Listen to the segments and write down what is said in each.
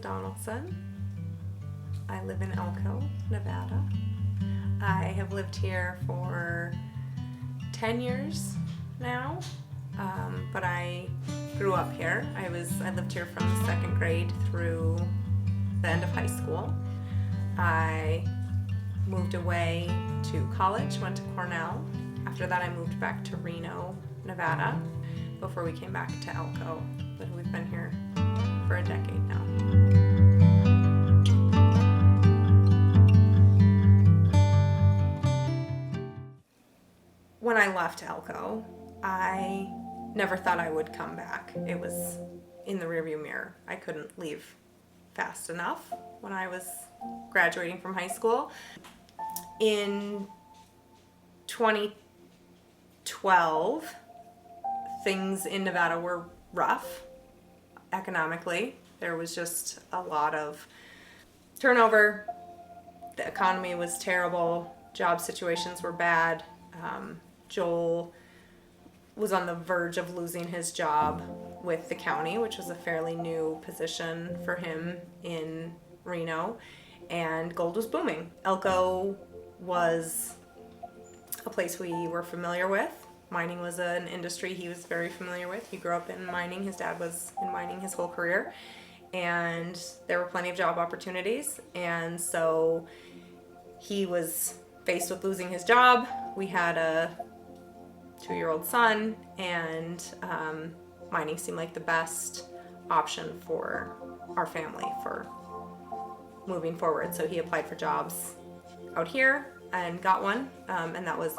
Donaldson. I live in Elko, Nevada. I have lived here for 10 years now, but I grew up here. I lived here from the second grade through the end of high school. I moved away to college, went to Cornell. After that, I moved back to Reno, Nevada, before we came back to Elko. But we've been here for a decade now. When I left Elko, I never thought I would come back. It was in the rearview mirror. I couldn't leave fast enough when I was graduating from high school. In 2012, things in Nevada were rough economically. There was just a lot of turnover. The economy was terrible. Job situations were bad. Joel was on the verge of losing his job with the county, which was a fairly new position for him in Reno, and gold was booming. Elko was a place we were familiar with. Mining was an industry he was very familiar with. He grew up in mining. His dad was in mining his whole career, and there were plenty of job opportunities, and so he was faced with losing his job. We had a 2-year-old son, and mining seemed like the best option for our family for moving forward. So he applied for jobs out here and got one, and that was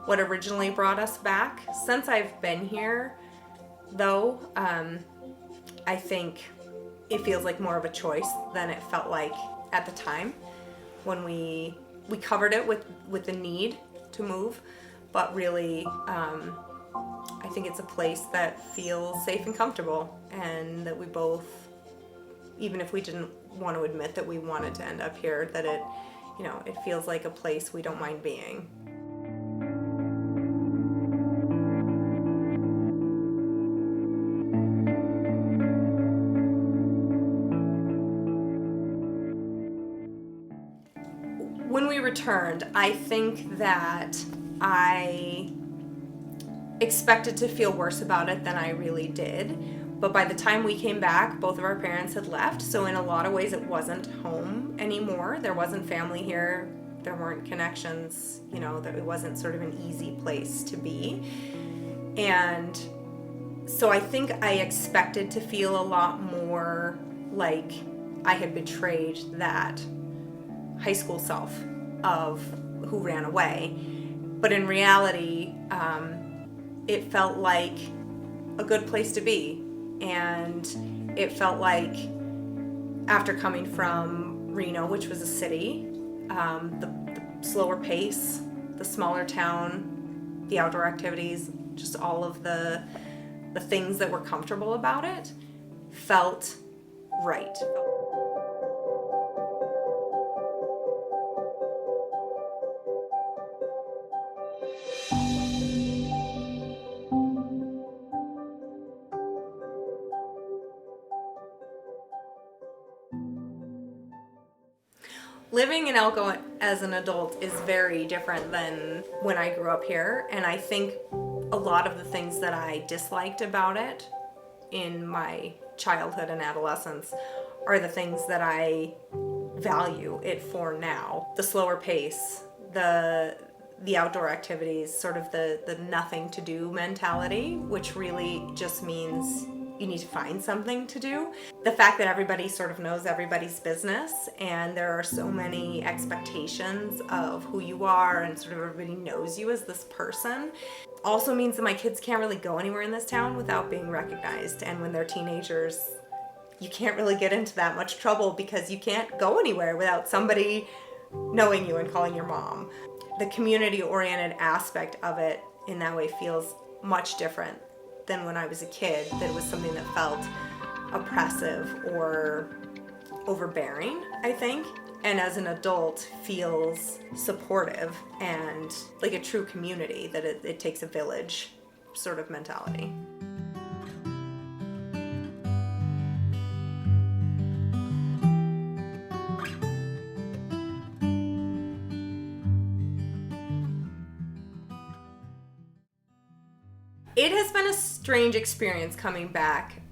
what originally brought us back. Since I've been here, though, I think it feels like more of a choice than it felt like at the time when we covered it with the need to move. But really, I think it's a place that feels safe and comfortable, and that we both, even if we didn't want to admit that we wanted to end up here, that it feels like a place we don't mind being. When we returned, I think that I expected to feel worse about it than I really did. But by the time we came back, both of our parents had left. So in a lot of ways, it wasn't home anymore. There wasn't family here. There weren't connections. That it wasn't sort of an easy place to be. And so I think I expected to feel a lot more like I had betrayed that high school self of who ran away. But in reality, it felt like a good place to be. And it felt like, after coming from Reno, which was a city, the slower pace, the smaller town, the outdoor activities, just all of the things that were comfortable about it felt right. Living in Elko as an adult is very different than when I grew up here, and I think a lot of the things that I disliked about it in my childhood and adolescence are the things that I value it for now. The slower pace, the outdoor activities, sort of the nothing to do mentality, which really just means you need to find something to do. The fact that everybody sort of knows everybody's business, and there are so many expectations of who you are, and sort of everybody knows you as this person, also means that my kids can't really go anywhere in this town without being recognized. And when they're teenagers, you can't really get into that much trouble because you can't go anywhere without somebody knowing you and calling your mom. The community-oriented aspect of it in that way feels much different than when I was a kid, that it was something that felt oppressive or overbearing, I think. And as an adult, feels supportive and like a true community, that it takes a village sort of mentality. It has been a strange experience coming back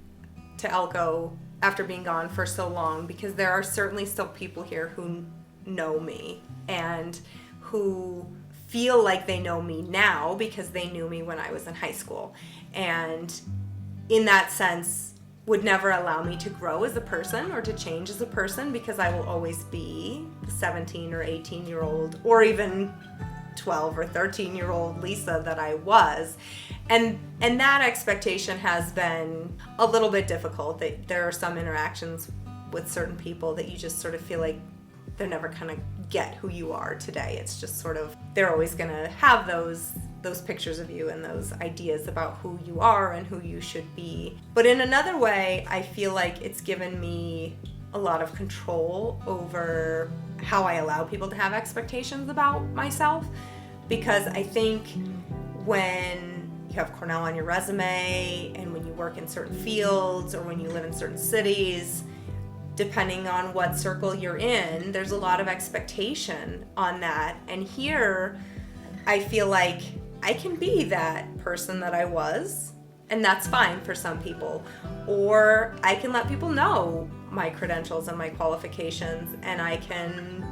to Elko after being gone for so long, because there are certainly still people here who know me and who feel like they know me now because they knew me when I was in high school. And in that sense, would never allow me to grow as a person or to change as a person, because I will always be the 17 or 18-year-old or even 12 or 13-year-old Lisa that I was. And that expectation has been a little bit difficult. There are some interactions with certain people that you just sort of feel like they're never gonna get who you are today. It's just sort of, they're always gonna have those pictures of you and those ideas about who you are and who you should be. But in another way, I feel like it's given me a lot of control over how I allow people to have expectations about myself, because I think when you have Cornell on your resume and when you work in certain fields or when you live in certain cities, depending on what circle you're in, there's a lot of expectation on that. And here, I feel like I can be that person that I was, and that's fine for some people. Or I can let people know my credentials and my qualifications, and I can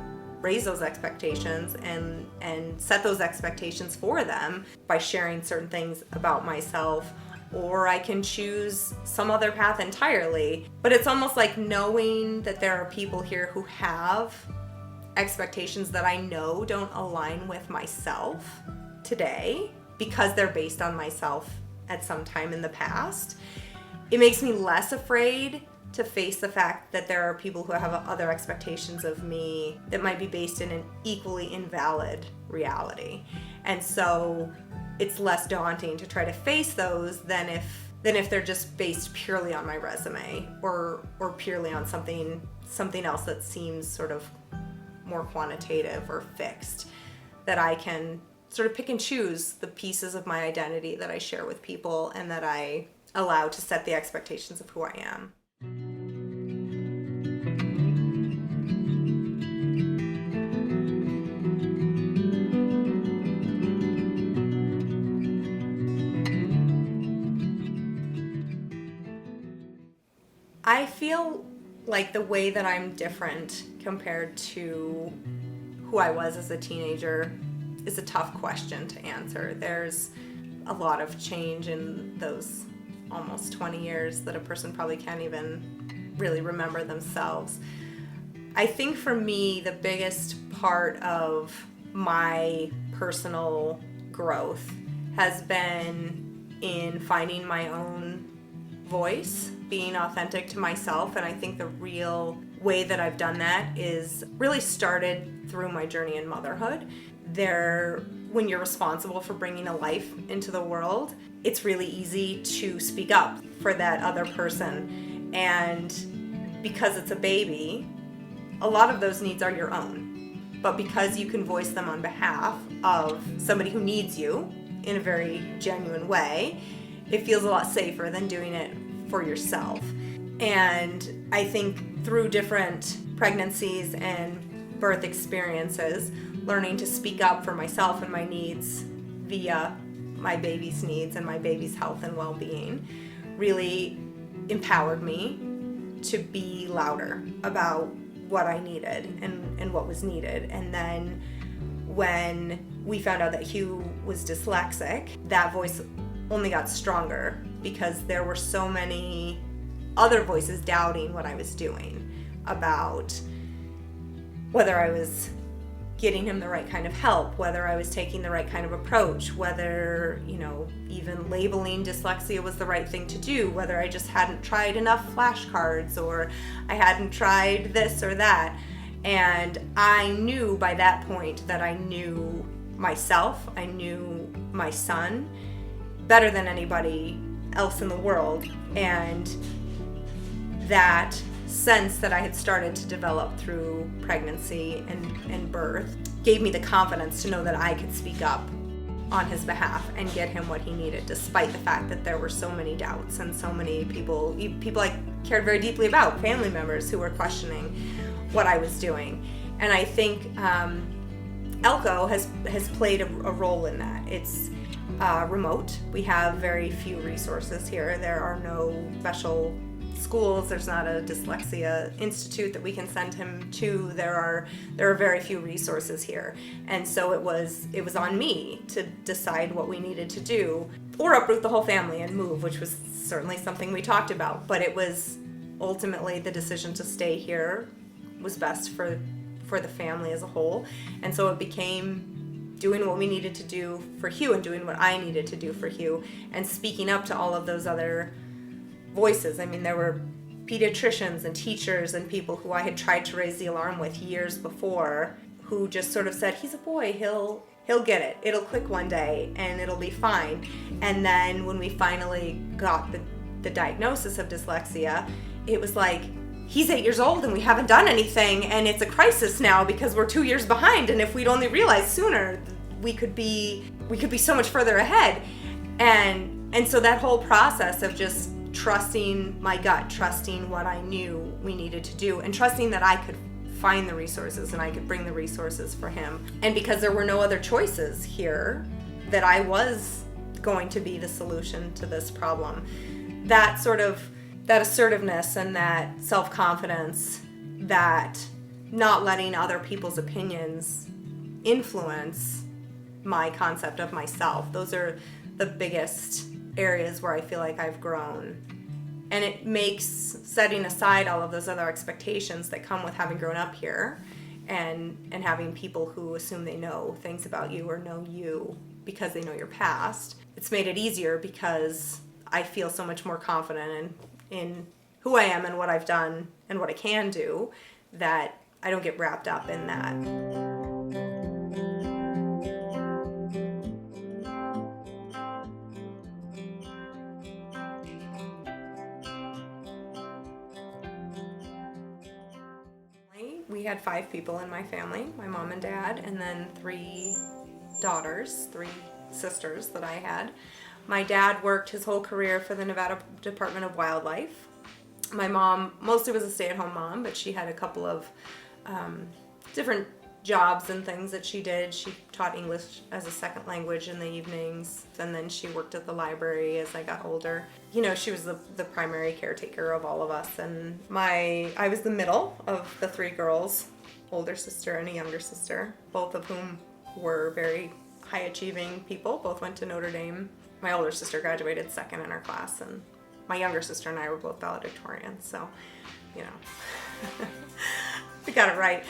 raise those expectations and set those expectations for them by sharing certain things about myself. Or I can choose some other path entirely. But it's almost like knowing that there are people here who have expectations that I know don't align with myself today because they're based on myself at some time in the past. It makes me less afraid to face the fact that there are people who have other expectations of me that might be based in an equally invalid reality. And so it's less daunting to try to face those than if they're just based purely on my resume or purely on something else that seems sort of more quantitative or fixed, that I can sort of pick and choose the pieces of my identity that I share with people and that I allow to set the expectations of who I am. I feel like the way that I'm different compared to who I was as a teenager is a tough question to answer. There's a lot of change in those almost 20 years that a person probably can't even really remember themselves. I think for me, the biggest part of my personal growth has been in finding my own voice, being authentic to myself. And I think the real way that I've done that is really started through my journey in motherhood. When you're responsible for bringing a life into the world, it's really easy to speak up for that other person. And because it's a baby, a lot of those needs are your own. But because you can voice them on behalf of somebody who needs you in a very genuine way, it feels a lot safer than doing it for yourself. And I think through different pregnancies and birth experiences, learning to speak up for myself and my needs via my baby's needs and my baby's health and well-being really empowered me to be louder about what I needed and what was needed. And then when we found out that Hugh was dyslexic, that voice only got stronger because there were so many other voices doubting what I was doing, about whether I was getting him the right kind of help, whether I was taking the right kind of approach, whether, even labeling dyslexia was the right thing to do, whether I just hadn't tried enough flashcards or I hadn't tried this or that. And I knew by that point that I knew myself, I knew my son better than anybody else in the world. And that sense that I had started to develop through pregnancy and birth gave me the confidence to know that I could speak up on his behalf and get him what he needed, despite the fact that there were so many doubts and so many people I cared very deeply about, family members who were questioning what I was doing. And I think Elko has played a role in that. remote. We have very few resources here. There are no special schools. There's not a dyslexia institute that we can send him to. There are very few resources here, and so it was on me to decide what we needed to do, or uproot the whole family and move, which was certainly something we talked about. But it was ultimately the decision to stay here was best for the family as a whole, and so it became doing what we needed to do for Hugh and doing what I needed to do for Hugh, and speaking up to all of those other voices. I mean, there were pediatricians and teachers and people who I had tried to raise the alarm with years before, who just sort of said, he's a boy, he'll get it. It'll click one day and it'll be fine. And then when we finally got the diagnosis of dyslexia, it was like, he's 8 years old and we haven't done anything, and it's a crisis now because we're 2 years behind, and if we'd only realized sooner, we could be so much further ahead. And so that whole process of just trusting my gut, trusting what I knew we needed to do, and trusting that I could find the resources and I could bring the resources for him. And because there were no other choices here, that I was going to be the solution to this problem. That assertiveness and that self-confidence, that not letting other people's opinions influence my concept of myself, those are the biggest areas where I feel like I've grown. And it makes setting aside all of those other expectations that come with having grown up here and having people who assume they know things about you or know you because they know your past. It's made it easier because I feel so much more confident in who I am and what I've done and what I can do, that I don't get wrapped up in that. We had 5 people in my family, my mom and dad, and then 3 daughters, 3 sisters that I had. My dad worked his whole career for the Nevada Department of Wildlife. My mom mostly was a stay-at-home mom, but she had a couple of different jobs and things that she did. She taught English as a second language in the evenings, and then she worked at the library as I got older. You know, she was the primary caretaker of all of us, and I was the middle of the 3 girls, older sister and a younger sister, both of whom were very high-achieving people. Both went to Notre Dame. My older sister graduated second in her class, and my younger sister and I were both valedictorians, so, you know, we got it right.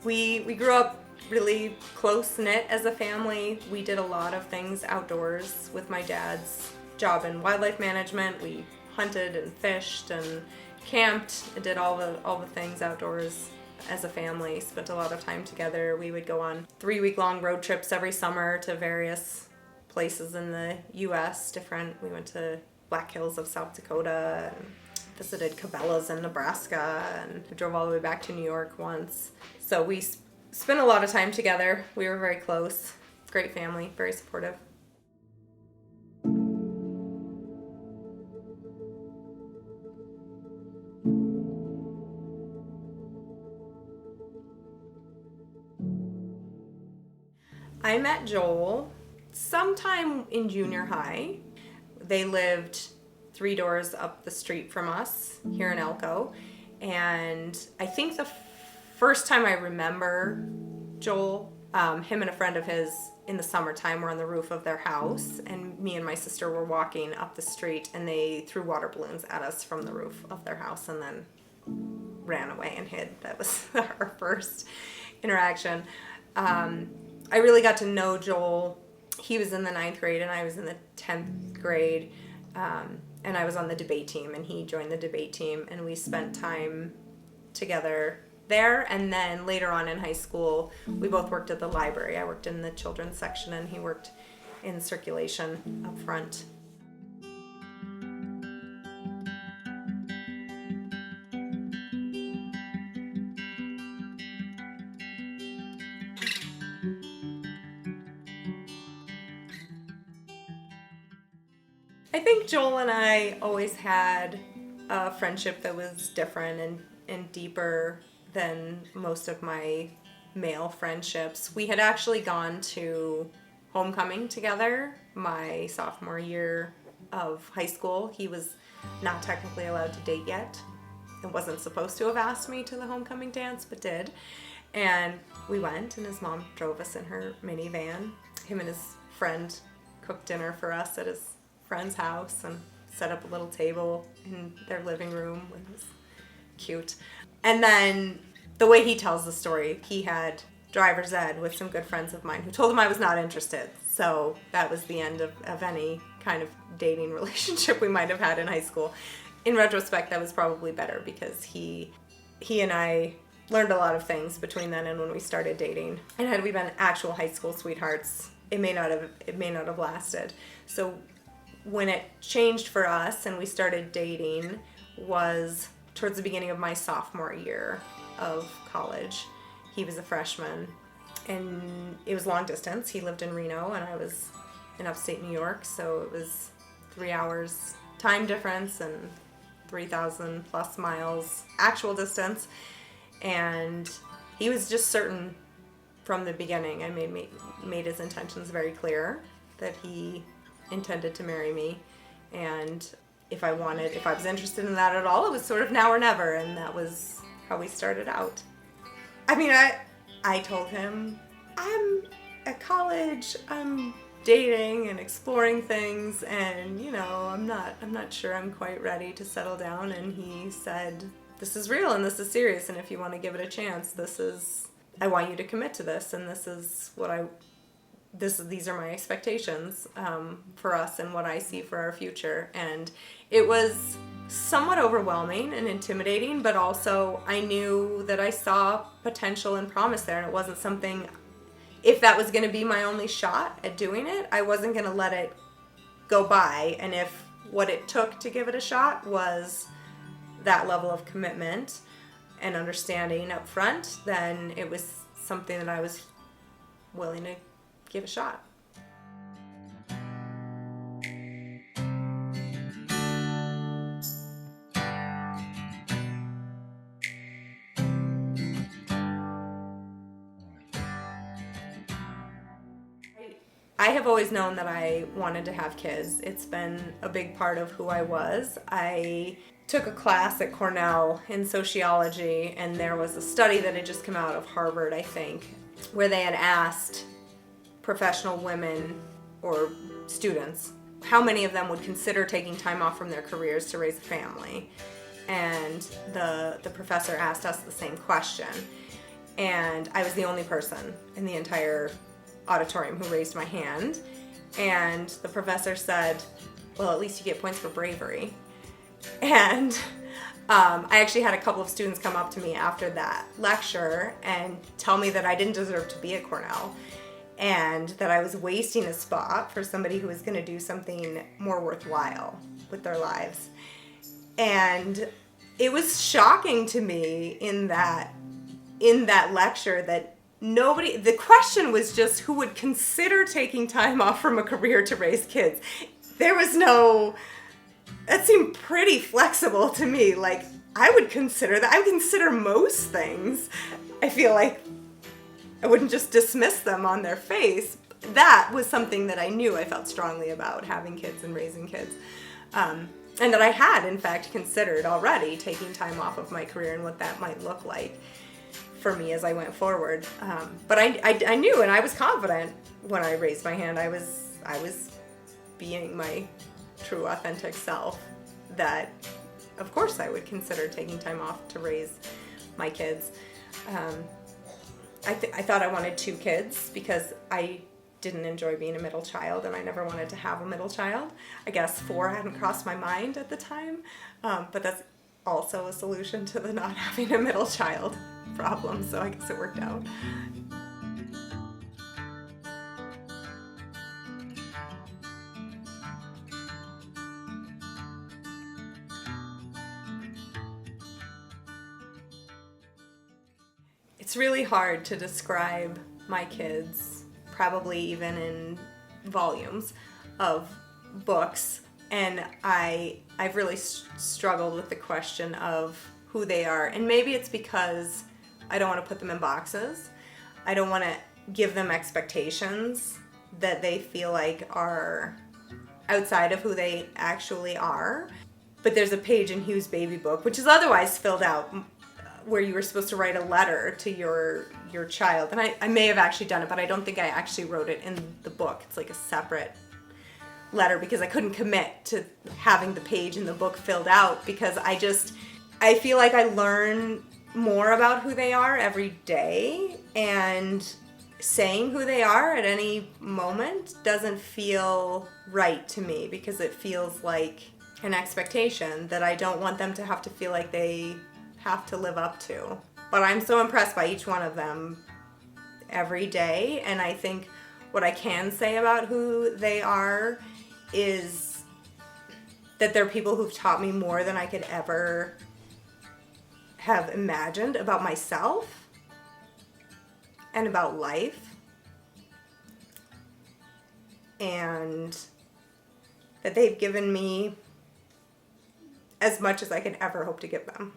We grew up really close-knit as a family. We did a lot of things outdoors with my dad's job in wildlife management. We hunted and fished and camped and did all the things outdoors as a family. Spent a lot of time together. We would go on 3-week-long road trips every summer to various places in the U.S. We went to Black Hills of South Dakota and visited Cabela's in Nebraska, and we drove all the way back to New York once. So we spent a lot of time together. We were very close. Great family, very supportive. I met Joel sometime in junior high. They lived 3 doors up the street from us here in Elko, and I think the first time I remember Joel, him and a friend of his in the summertime were on the roof of their house, and me and my sister were walking up the street, and they threw water balloons at us from the roof of their house and then ran away and hid. That was our first interaction. I really got to know Joel. He was in the 9th grade and I was in the 10th grade, and I was on the debate team and he joined the debate team, and we spent time together there. And then later on in high school, we both worked at the library. I worked in the children's section and he worked in circulation up front. I think Joel and I always had a friendship that was different and deeper than most of my male friendships. We had actually gone to homecoming together my sophomore year of high school. He was not technically allowed to date yet and wasn't supposed to have asked me to the homecoming dance, but did. And we went, and his mom drove us in her minivan. Him and his friend cooked dinner for us at his friend's house and set up a little table in their living room. It was cute. And then the way he tells the story, he had driver's ed with some good friends of mine who told him I was not interested. So that was the end of any kind of dating relationship we might have had in high school. In retrospect, that was probably better because he and I learned a lot of things between then and when we started dating. And had we been actual high school sweethearts, it may not have lasted. So when it changed for us and we started dating was towards the beginning of my sophomore year of college. He was a freshman, and it was long distance. He lived in Reno, and I was in upstate New York, so it was 3 hours time difference and 3,000 plus miles actual distance. And he was just certain from the beginning, and made his intentions very clear that he intended to marry me. And if I was interested in that at all, it was sort of now or never, and that was how we started out. I mean, I told him, I'm at college, I'm dating and exploring things, and I'm not sure I'm quite ready to settle down. And he said, this is real and this is serious, and if you want to give it a chance, I want you to commit to this, and these are my expectations for us and what I see for our future. And it was somewhat overwhelming and intimidating, but also I knew that I saw potential and promise there, and it wasn't something, if that was going to be my only shot at doing it, I wasn't going to let it go by. And if what it took to give it a shot was that level of commitment and understanding up front, then it was something that I was willing to give a shot. I have always known that I wanted to have kids. It's been a big part of who I was. I took a class at Cornell in sociology, and there was a study that had just come out of Harvard, I think, where they had asked professional women or students how many of them would consider taking time off from their careers to raise a family. And the professor asked us the same question. And I was the only person in the entire auditorium who raised my hand. And the professor said, well, at least you get points for bravery. And I actually had a couple of students come up to me after that lecture and tell me that I didn't deserve to be at Cornell, and that I was wasting a spot for somebody who was going to do something more worthwhile with their lives. And it was shocking to me in that lecture that the question was just who would consider taking time off from a career to raise kids. There was that seemed pretty flexible to me. Like, I would consider that. I would consider most things. I feel like I wouldn't just dismiss them on their face. That was something that I knew I felt strongly about, having kids and raising kids. And that I had, in fact, considered already taking time off of my career and what that might look like for me as I went forward. But I knew, and I was confident when I raised my hand. I was being my true, authentic self, that of course I would consider taking time off to raise my kids. I thought I wanted 2 kids because I didn't enjoy being a middle child, and I never wanted to have a middle child. I guess 4 hadn't crossed my mind at the time, but that's also a solution to the not having a middle child problem, so I guess it worked out. It's really hard to describe my kids, probably even in volumes of books, and I've really struggled with the question of who they are. And maybe it's because I don't want to put them in boxes. I don't want to give them expectations that they feel like are outside of who they actually are. But there's a page in Hugh's baby book, which is otherwise filled out, where you were supposed to write a letter to your child. And I may have actually done it, but I don't think I actually wrote it in the book. It's like a separate letter because I couldn't commit to having the page in the book filled out, because I feel like I learn more about who they are every day, and saying who they are at any moment doesn't feel right to me, because it feels like an expectation that I don't want them to have to feel like they have to live up to. But I'm so impressed by each one of them every day, and I think what I can say about who they are is that they're people who've taught me more than I could ever have imagined about myself and about life, and that they've given me as much as I could ever hope to give them.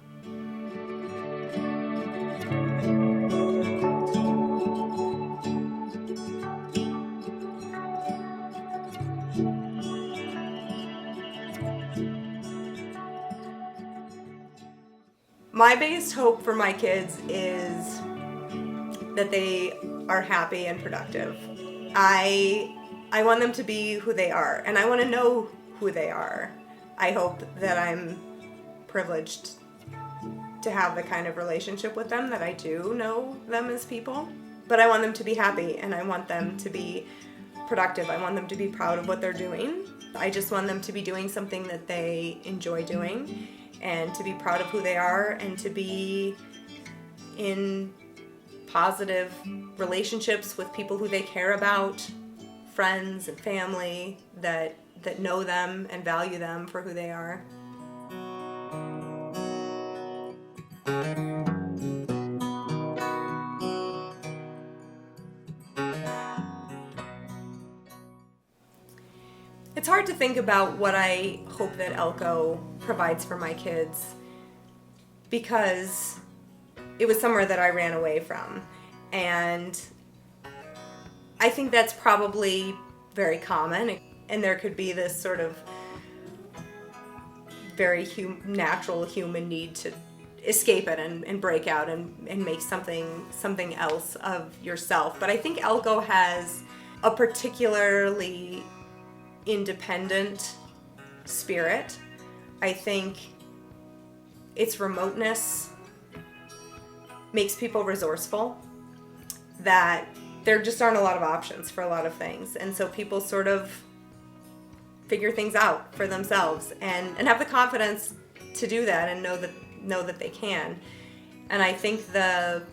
My biggest hope for my kids is that they are happy and productive. I want them to be who they are, and I want to know who they are. I hope that I'm privileged to have the kind of relationship with them that I do know them as people. But I want them to be happy, and I want them to be productive. I want them to be proud of what they're doing. I just want them to be doing something that they enjoy doing, and to be proud of who they are, and to be in positive relationships with people who they care about, friends and family that know them and value them for who they are. It's hard to think about what I hope that Elko provides for my kids, because it was somewhere that I ran away from. And I think that's probably very common. And there could be this sort of very natural human need to escape it and break out and make something else of yourself. But I think Elko has a particularly independent spirit. I think its remoteness makes people resourceful, that there just aren't a lot of options for a lot of things. And so people sort of figure things out for themselves and have the confidence to do that and know that they can. And I think the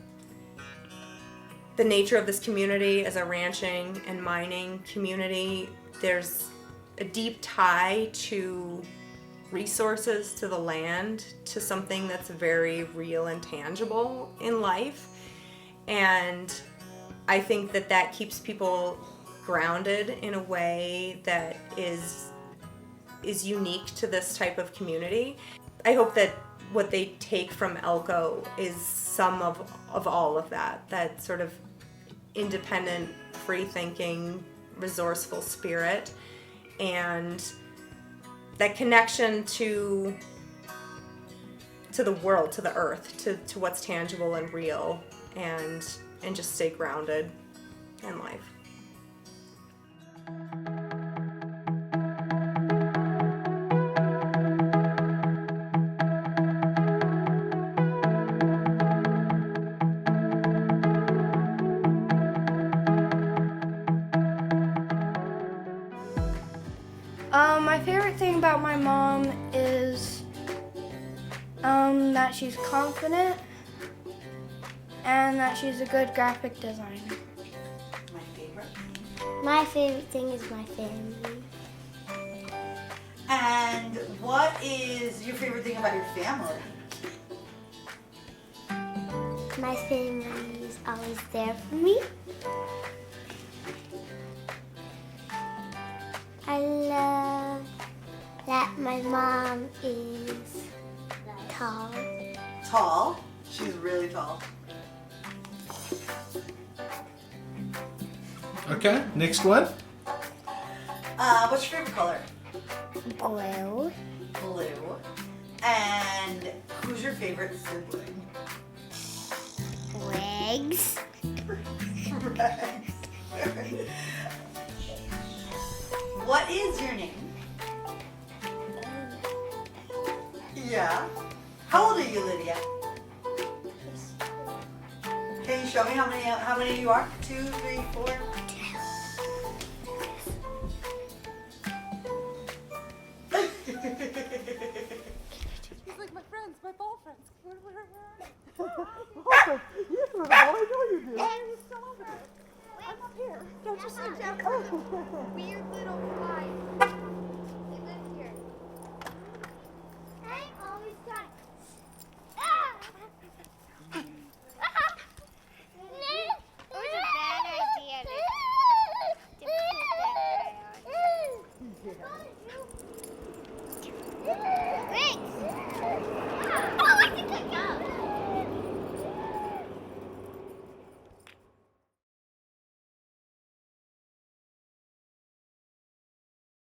nature of this community as a ranching and mining community, there's a deep tie to resources, to the land, to something that's very real and tangible in life. And I think that keeps people grounded in a way that is unique to this type of community. I hope that what they take from Elko is some of all of that sort of independent, free-thinking, resourceful spirit, and that connection to the world, to the earth, to what's tangible and real, and just stay grounded in life. My favorite thing about my mom is that she's confident and that she's a good graphic designer. My favorite thing is my family. And what is your favorite thing about your family? My family is always there for me. I love that my mom is tall. Tall? She's really tall. Okay, next one. What's your favorite color? Blue. Blue. And who's your favorite sibling? Legs. Rex. What is your name? Yeah. How old are you, Lydia? Can you show me how many you are? 2, 3, 4. He's like my friends, my ball friends. Where are You threw the ball, I know you do. He's still over there. I'm up here. Don't you see Jeff? Weird little fly.